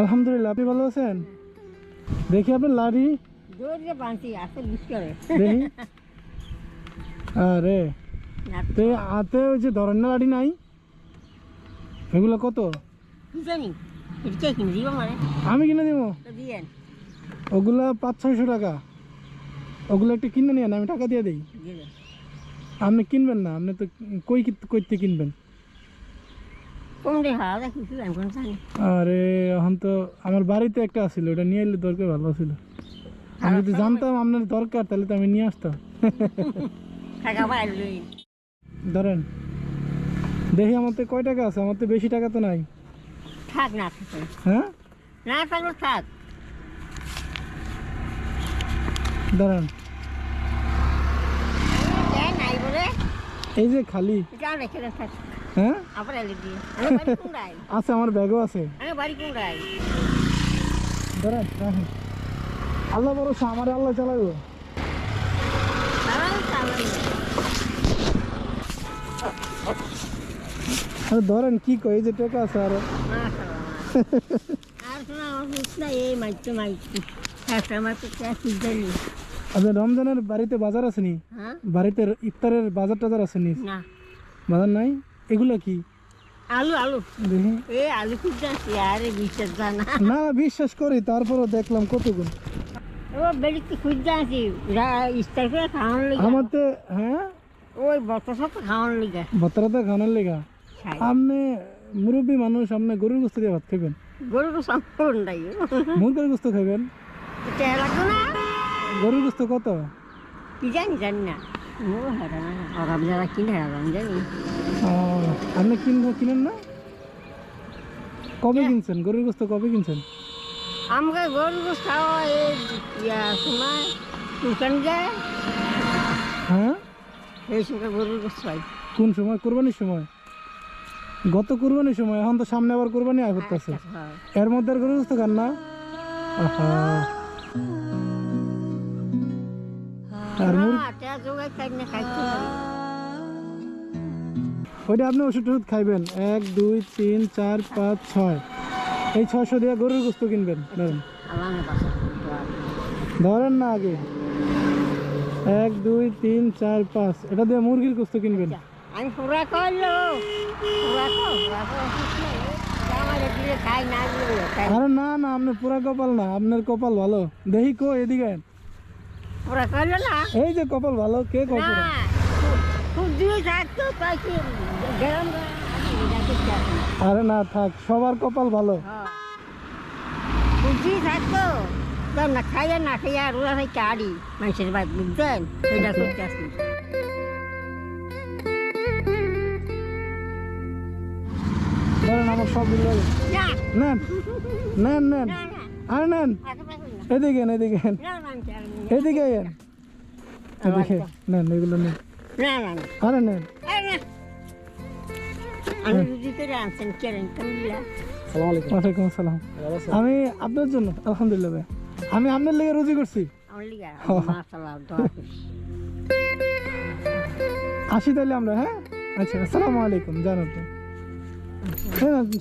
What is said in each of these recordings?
আলহামদুলিল্লাহ, আপনি ভালো আছেন? দেখি আপনার লাড়ি দেখি। আরে তো হাতে ওই যে ধরেন না লাড়ি নাই, এগুলো কত? আমি কিনে দিব ওগুলা 500-600 টাকা। ওগুলো একটু কিনে নিয়ে আমি টাকা দিয়ে দিই। আপনি কিনবেন না, আপনি তো কইতে কিনবেন। আরে এখন তো আমার বাড়িতে একটা আছিল, ওটা নিয়ে এলে দরকার ভালো ছিল। আমি যদি জানতাম আপনার দরকার তাহলে তো আমি নিয়ে আসতাম। ধরেন দেখি আমার তো কয় টাকা আছে, আমার তো বেশি টাকা তো নাই। হ্যাঁ ধরেন এই যে খালি। হ্যাঁ আছে, আমার ব্যাগও আছে। ধরেন আল্লাহ ভরসা, আমার আল্লাহ চালাবো। ধরেন কি কই, এই যে টাকা আছে আরো। আচ্ছা, রমজানের বাড়িতে বাজার আছে নি? বাড়িতে ইফতারের বাজার টাজার আছে নি? বাজার নাই। এগুলো কি? আলু আলু দেখি। আলু খুঁজছি, আরে বিশ্বাস জানা না বিশ্বাস করি, তারপরও দেখলাম কতগুলো। হ্যাঁ ওই বর্তা খাওয়ানোর লিগা, ভত্তারাতে খাওয়ানোর লিগা। আপনি মুরব্বী মানুষ, আপনি গরুর গোস্ত দিয়ে ভাত খাবেন? গরুর গোস্ত মুরগির গোস্ত খাবেন? গরুর গোস্ত কত কি জানি না। আপনি কিনেন না? কবে কিনছেন গরুর গোস্ত? কবে কিনছেন? আমাকে গরুর গোস্ত হ্যাঁ এই সময় গরুর গোস্ত পাই। কোন সময়? কোরবানির সময়? গত কোরবানির সময়। এখন তো সামনে আবার কোরবানি আয় করতেছে, এর মধ্যে আর গরুর গোস্ত খান না? ওইটা আপনি ওষুধ টষুধ খাইবেন। 1 2 3 4 5 6 এই 600 দিয়ে গরুর গোস্ত কিনবেন। ধরেন না আগে 1 2 3 4 5 এটা দিয়ে মুরগির গোস্ত কিনবেন। আমি পুরা করলো আরে না না, আপনার পুরা কপাল না, আপনার কপাল ভালো। দেখি কো এদিকে এই যে কপাল ভালো। কে কপাল? আরে না থাক, সবার কপাল ভালো। থাকতো না খাইয়া না খাইয়া আর ওরা ভাই চাড়ি মানুষের বাদ বুঝছেন। এটা করতে আসি ধরেন আমার সব নেন নেন নেন, আরে নেন এদিকে এদিকে এদিকে এদিকে নেন, এগুলো নেন। আরে নেন। ওয়ালাইকুম আসসালাম। আমি আপনার জন্য আলহামদুলিল্লাহ ভাই, আমি আপনার লেগে রুজি করছি। আসি তাহলে আমরা। হ্যাঁ আচ্ছা, আসসালামু আলাইকুম। যান আপনি।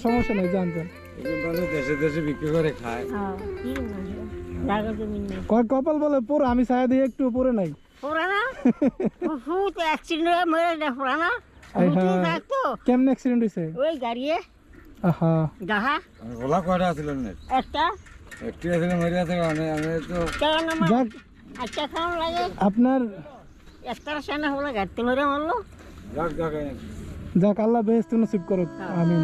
সমস্যা নেই, জানতেন দেশে দেশে বিক্রি করে খায়। কপাল বলে পুরো, আমি ছায়া দিয়ে একটু পরে নাই। কেমন অ্যাক্সিডেন্ট হয়েছে? ওই গাড়ি ওলা কয়টা আছিল? একটা একটি আছিল, মরে আছে। আমি তো আচ্ছা খাওয়ান লাগে আপনার একটা সেনা হলো গাড়িতে মেরে মারলো। যাক যাক যাক, আল্লাহ বেহেশত নসিব করুক। আমিন।